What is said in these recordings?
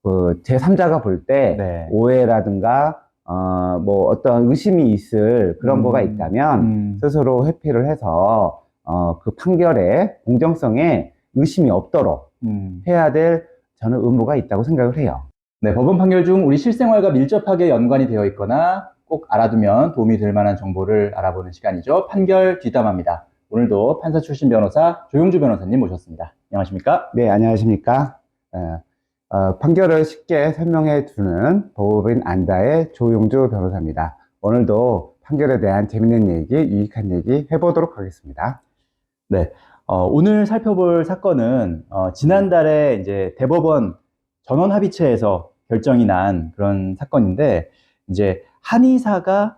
그 제3자가 볼 때 네. 오해라든가 뭐 어떤 의심이 있을 그런 거가 있다면 스스로 회피를 해서 그 판결의 공정성에 의심이 없도록 해야 될 저는 의무가 있다고 생각을 해요. 네, 법원 판결 중 우리 실생활과 밀접하게 연관이 되어 있거나 꼭 알아두면 도움이 될 만한 정보를 알아보는 시간이죠. 판결 뒷담화입니다. 오늘도 판사 출신 변호사 조용주 변호사님 모셨습니다. 안녕하십니까? 네, 안녕하십니까? 판결을 쉽게 설명해 주는 법인 안다의 조용주 변호사입니다. 오늘도 판결에 대한 재밌는 얘기, 유익한 얘기 해보도록 하겠습니다. 네, 오늘 살펴볼 사건은 지난달에 이제 대법원 전원합의체에서 결정이 난 그런 사건인데, 이제 한의사가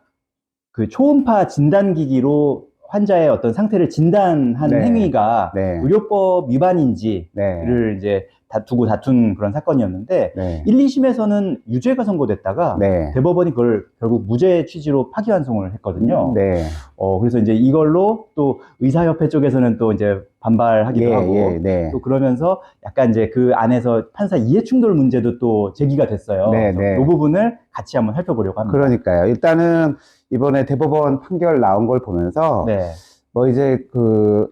그 초음파 진단기기로 환자의 어떤 상태를 진단한 네. 행위가 네. 의료법 위반인지를 네. 이제 다툰 그런 사건이었는데, 네. 1, 2심에서는 유죄가 선고됐다가 네. 대법원이 그걸 결국 무죄 취지로 파기환송을 했거든요. 네. 그래서 이제 이걸로 또 의사협회 쪽에서는 또 이제 반발하기도 하고, 네. 또 그러면서 약간 이제 그 안에서 판사 이해충돌 문제도 또 제기가 됐어요. 네. 그래서 이 부분을 같이 한번 살펴보려고 합니다. 그러니까요. 일단은 이번에 대법원 판결 나온 걸 보면서 네. 뭐 이제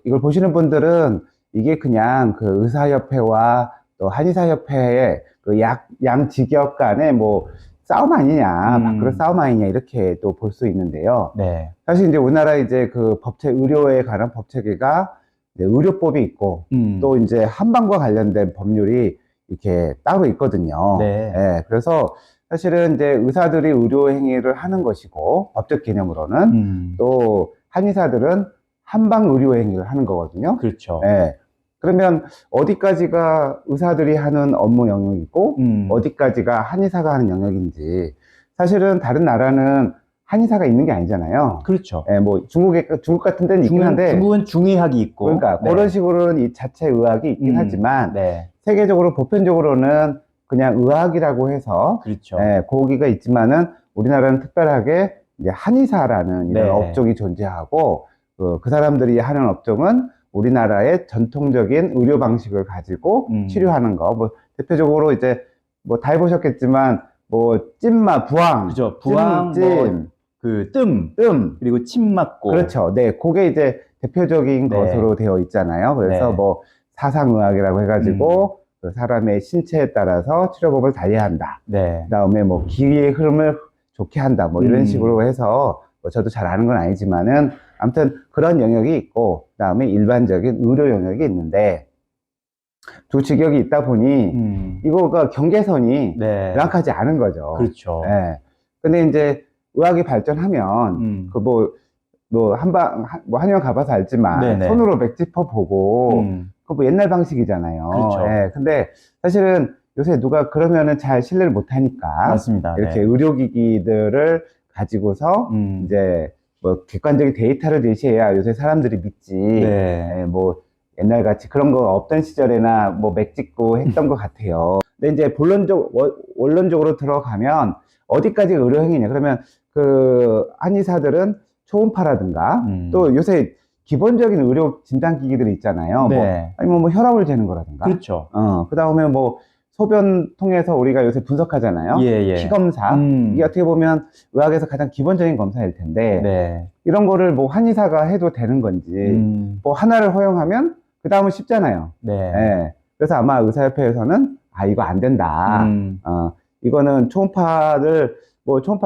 이걸 보시는 분들은 이게 그냥 그 의사협회와 또 한의사협회의 그 양 직역 간의 뭐 싸움 아니냐, 밖으로 싸움 아니냐, 이렇게 또 볼 수 있는데요. 네. 사실 이제 우리나라 이제 그 의료에 관한 법체계가 이제 의료법이 있고 또 이제 한방과 관련된 법률이 이렇게 따로 있거든요. 네. 예, 그래서 사실은 이제 의사들이 의료 행위를 하는 것이고, 법적 개념으로는 또 한의사들은 한방 의료 행위를 하는 거거든요. 그렇죠. 예. 그러면 어디까지가 의사들이 하는 업무 영역이고 어디까지가 한의사가 하는 영역인지, 사실은 다른 나라는 한의사가 있는 게 아니잖아요. 그렇죠. 예, 뭐 중국 같은 데는 있긴 한데, 중국은 중의학이 있고, 그러니까 네. 그런 식으로는 이 자체 의학이 있긴 하지만 네. 세계적으로 보편적으로는 그냥 의학이라고 해서 그렇죠. 예, 거기가 있지만은 우리나라는 특별하게 이제 한의사라는 이런 네. 업종이 존재하고, 그 사람들이 하는 업종은 우리나라의 전통적인 의료 방식을 가지고 치료하는 거. 뭐 대표적으로 이제 뭐 다 해보셨겠지만 뭐 찜마, 부항, 그죠. 부항, 찜, 그 뜸, 그리고 침 맞고. 그렇죠. 네, 그게 이제 대표적인 네. 것으로 되어 있잖아요. 그래서 네. 뭐 사상의학이라고 해가지고 그 사람의 신체에 따라서 치료법을 달리한다. 네. 그다음에 뭐 기의 흐름을 좋게 한다. 뭐 이런 식으로 해서 뭐 저도 잘 아는 건 아니지만은 아무튼 그런 영역이 있고, 그다음에 일반적인 의료 영역이 있는데, 두 직역이 있다 보니 이거가 경계선이 네. 명확하지 않은 거죠. 그렇죠. 예. 근데 이제 의학이 발전하면 그 뭐 한의원 가봐서 알지만 네네. 손으로 맥 짚어보고 그 뭐 옛날 방식이잖아요. 그렇죠. 예. 근데 사실은 요새 누가 그러면은 잘 신뢰를 못 하니까 맞습니다. 이렇게 네. 의료기기들을 가지고서 이제 뭐 객관적인 데이터를 제시해야 요새 사람들이 믿지. 네. 예, 뭐 옛날 같이 그런 거 없던 시절에나 뭐 맥 짚고 했던 것 같아요. 근데 이제 원론적으로 들어가면 어디까지 의료행위냐? 그러면 그 한의사들은 초음파라든가 또 요새 기본적인 의료 진단기기들이 있잖아요. 네. 뭐 아니면 뭐 혈압을 재는 거라든가. 그렇죠. 그 다음에 뭐 소변 통해서 우리가 요새 분석하잖아요. 예. 피 검사. 이게 어떻게 보면 의학에서 가장 기본적인 검사일 텐데, 네. 이런 거를 뭐 한의사가 해도 되는 건지, 뭐 하나를 허용하면 그 다음은 쉽잖아요. 네. 예. 그래서 아마 의사협회에서는 이거 안 된다. 이거는 초음파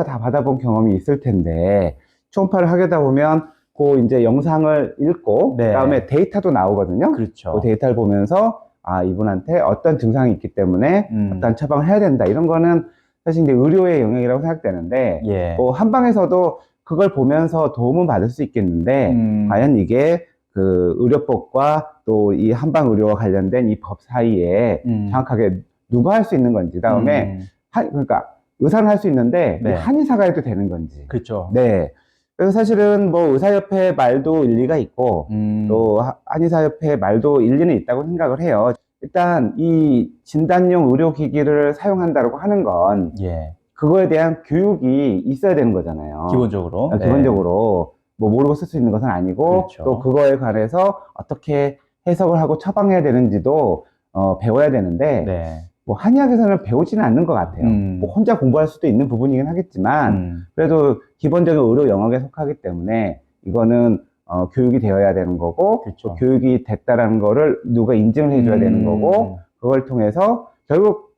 다 받아본 경험이 있을 텐데, 초음파를 하게다 보면 그 이제 영상을 읽고 네. 그다음에 데이터도 나오거든요. 그렇죠. 그 데이터를 보면서 이분한테 어떤 증상이 있기 때문에 어떤 처방을 해야 된다. 이런 거는 사실 이제 의료의 영역이라고 생각되는데, 예. 뭐 한방에서도 그걸 보면서 도움은 받을 수 있겠는데, 과연 이게 그 의료법과 또 이 한방 의료와 관련된 이 법 사이에 정확하게 누가 할 수 있는 건지, 다음에 그러니까 의사는 할 수 있는데 네. 이 한의사가 해도 되는 건지. 그렇죠. 네. 그래서 사실은 뭐 의사협회 말도 일리가 있고 또 한의사협회 말도 일리는 있다고 생각을 해요. 일단 이 진단용 의료기기를 사용한다고 하는 건 예. 그거에 대한 교육이 있어야 되는 거잖아요. 기본적으로. 기본적으로 뭐 모르고 쓸 수 있는 것은 아니고, 그렇죠. 또 그거에 관해서 어떻게 해석을 하고 처방해야 되는지도 배워야 되는데, 네. 뭐 한의학에서는 배우지는 않는 것 같아요. 뭐 혼자 공부할 수도 있는 부분이긴 하겠지만 그래도 기본적인 의료 영역에 속하기 때문에 이거는 교육이 되어야 되는 거고 그쵸. 또 교육이 됐다라는 거를 누가 인증을 해줘야 되는 거고 그걸 통해서 결국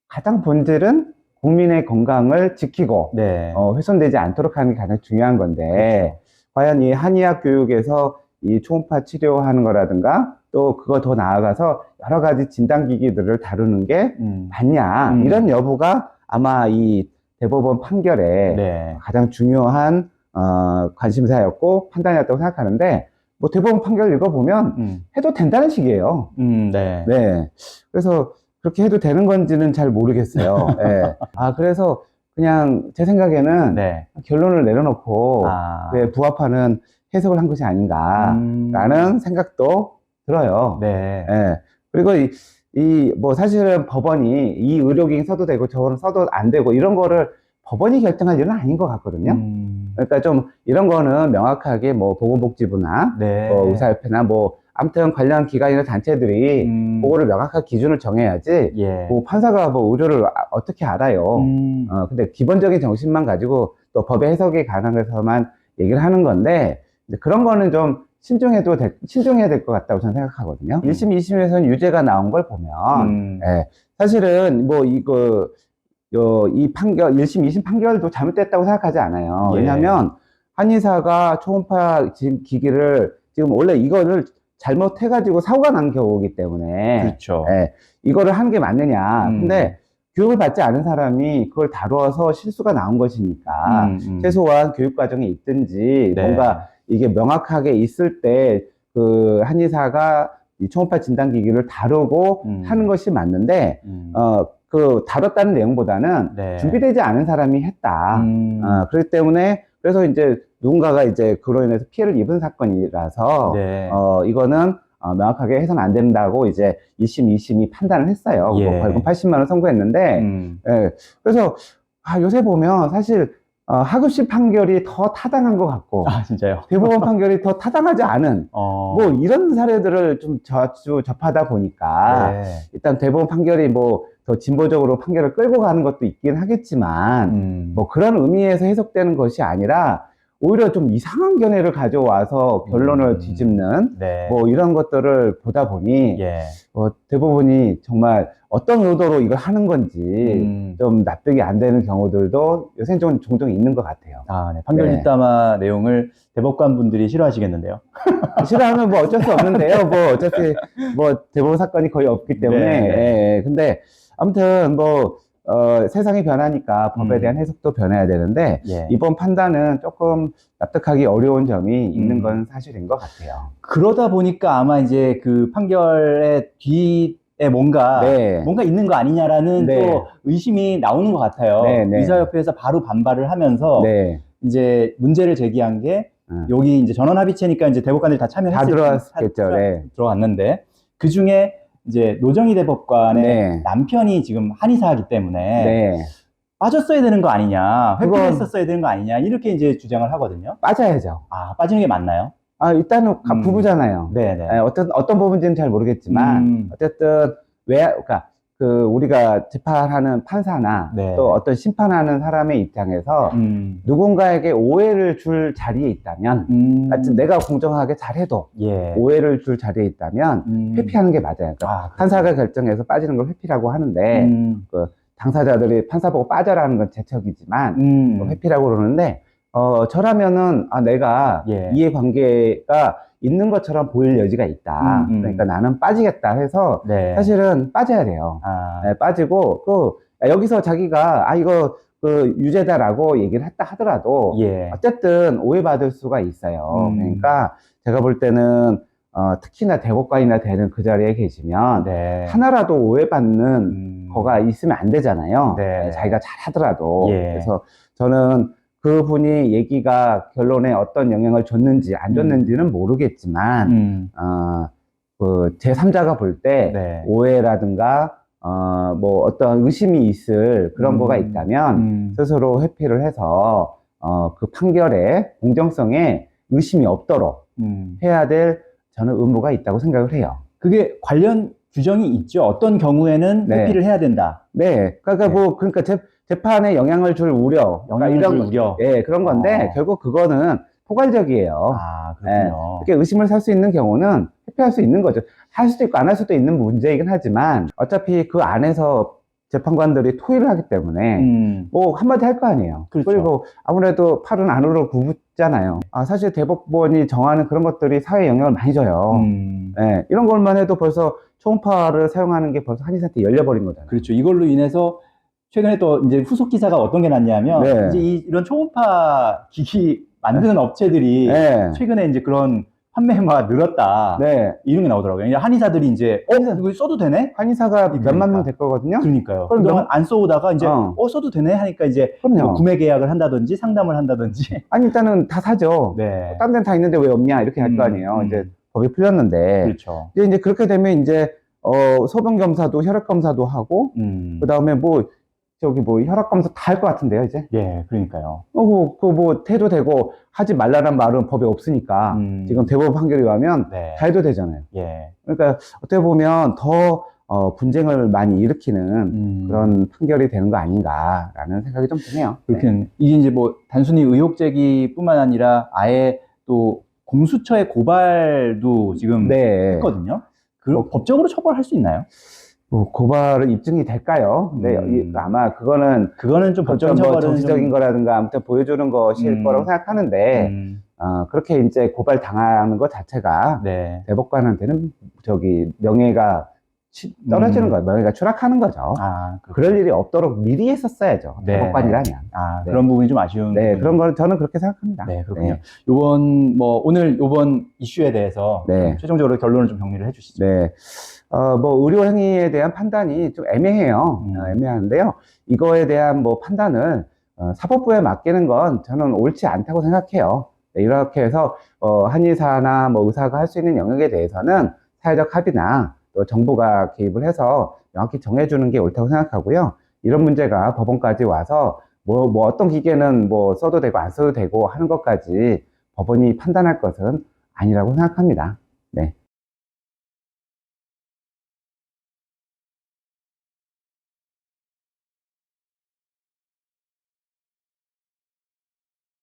가장 본질은 국민의 건강을 지키고 네. 훼손되지 않도록 하는 게 가장 중요한 건데 그쵸. 과연 이 한의학 교육에서 이 초음파 치료하는 거라든가 또 그거 더 나아가서 여러 가지 진단기기들을 다루는 게 맞냐 이런 여부가 아마 이 대법원 판결에 네. 가장 중요한 관심사였고 판단이었다고 생각하는데 뭐 대법원 판결 읽어보면 해도 된다는 식이에요. 네. 네. 그래서 그렇게 해도 되는 건지는 잘 모르겠어요. 예. 그래서 그냥 제 생각에는 네. 결론을 내려놓고 그에 부합하는 해석을 한 것이 아닌가라는 생각도 들어요. 네. 예. 그리고 뭐 사실은 법원이 이 의료기기 써도 되고 저거는 써도 안 되고 이런 거를 법원이 결정할 일은 아닌 것 같거든요. 그러니까 좀 이런 거는 명확하게 뭐 보건복지부나 네. 뭐 의사협회나 뭐 아무튼 관련 기관이나 단체들이 그거를 명확한 기준을 정해야지 예. 뭐 판사가 뭐 의료를 어떻게 알아요. 근데 기본적인 정신만 가지고 또 법의 해석에 관해서만 얘기를 하는 건데 이제 그런 거는 좀 신중해야 될 것 같다고 저는 생각하거든요. 1심, 2심에서는 유죄가 나온 걸 보면 예, 사실은 뭐 이 판결, 1심, 2심 판결도 잘못됐다고 생각하지 않아요. 예. 왜냐하면 한의사가 초음파 기기를 지금 원래 이거를 잘못해가지고 사고가 난 경우이기 때문에 그렇죠. 예, 이거를 하는 게 맞느냐. 근데 교육을 받지 않은 사람이 그걸 다루어서 실수가 나온 것이니까 최소한 교육 과정에 있든지 네. 뭔가 이게 명확하게 있을 때 그 한의사가 이 초음파 진단기기를 다루고 하는 것이 맞는데 그 다뤘다는 내용보다는 네. 준비되지 않은 사람이 했다. 그렇기 때문에 그래서 이제 누군가가 이제 그로 인해서 피해를 입은 사건이라서 네. 이거는 명확하게 해서는 안 된다고 이제 1심, 2심이 판단을 했어요. 예. 뭐 벌금 80만 원 선고했는데 예, 그래서 요새 보면 사실 하급심 판결이 더 타당한 것 같고 진짜요? 대법원 판결이 더 타당하지 않은 뭐 이런 사례들을 좀 자주 접하다 보니까 네. 일단 대법원 판결이 뭐 더 진보적으로 판결을 끌고 가는 것도 있긴 하겠지만 뭐 그런 의미에서 해석되는 것이 아니라 오히려 좀 이상한 견해를 가져와서 결론을 뒤집는 네. 뭐 이런 것들을 보다 보니 예. 대법원이 정말 어떤 의도로 이걸 하는 건지 좀 납득이 안 되는 경우들도 요새 좀 종종 있는 것 같아요. 네. 판결 네. 뒷담화 내용을 대법관 분들이 싫어하시겠는데요. 싫어하면 뭐 어쩔 수 없는데요. 뭐 어차피 뭐 대법원 사건이 거의 없기 때문에. 네. 예, 근데 아무튼 뭐 세상이 변하니까 법에 대한 해석도 변해야 되는데 예. 이번 판단은 조금 납득하기 어려운 점이 있는 건 사실인 것 같아요. 그러다 보니까 아마 이제 그 판결의 뒤에 뭔가 있는 거 아니냐라는 네. 또 의심이 나오는 것 같아요. 네, 네. 의사협회에서 바로 반발을 하면서 네. 이제 문제를 제기한 게 여기 이제 전원합의체니까 이제 대법관들이 다 참여했을 들어왔겠죠. 네. 들어왔는데 그 중에 이제 노정희 대법관의 네. 남편이 지금 한의사이기 때문에 네. 빠졌어야 되는 거 아니냐, 회피했었어야 되는 거 아니냐 이렇게 이제 주장을 하고든요. 빠져야죠. 빠지는 게 맞나요? 일단은 부부잖아요. 네네. 어떤 부분인지는 잘 모르겠지만 어쨌든 그러니까 우리가 재판하는 판사나 네. 또 어떤 심판하는 사람의 입장에서 누군가에게 오해를 줄 자리에 있다면 하여튼 내가 공정하게 잘해도 예. 오해를 줄 자리에 있다면 회피하는 게 맞아요. 그러니까 판사가 결정해서 빠지는 걸 회피라고 하는데 그 당사자들이 판사 보고 빠져라는 건 재척이지만 회피라고 그러는데 저라면은 내가 예. 이해관계가 있는 것처럼 보일 여지가 있다. 그러니까 나는 빠지겠다 해서 네. 사실은 빠져야 돼요. 네, 빠지고 여기서 자기가 이거 유죄다라고 얘기를 했다 하더라도 예. 어쨌든 오해받을 수가 있어요. 그러니까 제가 볼 때는 특히나 대법관이나 되는 그 자리에 계시면 네. 하나라도 오해받는 거가 있으면 안 되잖아요. 네. 자기가 잘하더라도. 예. 그래서 저는 그분이 얘기가 결론에 어떤 영향을 줬는지 안 줬는지는 모르겠지만 그 제3자가 볼 때 네. 오해라든가 뭐 어떤 의심이 있을 그런 거가 있다면 스스로 회피를 해서 그 판결의 공정성에 의심이 없도록 해야 될 저는 의무가 있다고 생각을 해요. 그게 관련 규정이 있죠. 어떤 경우에는 네. 회피를 해야 된다. 네. 그러니까 네. 그러니까 재판에 영향을 줄 우려, 그러니까 영향을 줄 이런, 우려. 예, 그런 건데, 결국 그거는 포괄적이에요. 아, 예, 그렇군요. 이렇게 의심을 살 수 있는 경우는 회피할 수 있는 거죠. 할 수도 있고 안 할 수도 있는 문제이긴 하지만 어차피 그 안에서 재판관들이 토의를 하기 때문에 뭐 한마디 할 거 아니에요. 그렇죠. 그리고 아무래도 팔은 안으로 굽잖아요. 사실 대법원이 정하는 그런 것들이 사회에 영향을 많이 줘요. 예, 이런 것만 해도 벌써 초음파를 사용하는 게 벌써 한의사한테 열려버린 거잖아요. 그렇죠. 이걸로 인해서 최근에 또 이제 후속 기사가 어떤 게 났냐면 네. 이제 이런 초음파 기기 만드는 업체들이 네. 최근에 이제 그런 판매가 늘었다. 네. 이런 게 나오더라고요. 그러니까 한의사들이 이제 이거 써도 되네? 한의사가 그러니까. 몇만 명 됐거든요. 그러니까요. 그럼 그동안 안 써오다가 이제 써도 되네 하니까 이제 그럼요. 뭐 구매 계약을 한다든지 상담을 한다든지. 아니 일단은 다 사죠. 네. 딴 데는 다 있는데 왜 없냐 이렇게 할 거 아니에요. 이제 법이 풀렸는데. 그렇죠. 이제 그렇게 되면 이제 소변 검사도 혈액 검사도 하고 그다음에 뭐 혈압 검사 다 할 것 같은데요, 이제. 예, 그러니까요. 뭐 해도 되고 하지 말라는 말은 법에 없으니까 지금 대법원 판결이 나면 네. 다 해도 되잖아요. 예. 그러니까 어떻게 보면 더 분쟁을 많이 일으키는 그런 판결이 되는 거 아닌가라는 생각이 좀 드네요. 그렇게 이게 이제 뭐 단순히 의혹 제기뿐만 아니라 아예 또 공수처의 고발도 지금 네. 했거든요. 그럼 법적으로 처벌할 수 있나요? 뭐 고발은 입증이 될까요? 네, 아마 그거는 좀 법적인 처벌은 정치적인 거라든가 아무튼 보여주는 것일 거라고 생각하는데 그렇게 이제 고발 당하는 것 자체가 네. 대법관한테는 명예가 떨어지는 거예요. 명예가 추락하는 거죠. 그럴 일이 없도록 미리 했었어야죠. 네. 대법관이라면. 네. 그런 부분이 좀 아쉬운. 네, 그런 거는 저는 그렇게 생각합니다. 네, 그렇군요. 오늘 요번 이슈에 대해서 최종적으로 결론을 좀 정리를 해주시죠. 네. 뭐 의료 행위에 대한 판단이 좀 애매해요. 애매한데요. 이거에 대한 뭐 판단을 사법부에 맡기는 건 저는 옳지 않다고 생각해요. 네, 이렇게 해서 한의사나 뭐 의사가 할 수 있는 영역에 대해서는 사회적 합의나 또 정부가 개입을 해서 명확히 정해주는 게 옳다고 생각하고요. 이런 문제가 법원까지 와서 뭐 어떤 기계는 뭐 써도 되고 안 써도 되고 하는 것까지 법원이 판단할 것은 아니라고 생각합니다. 네.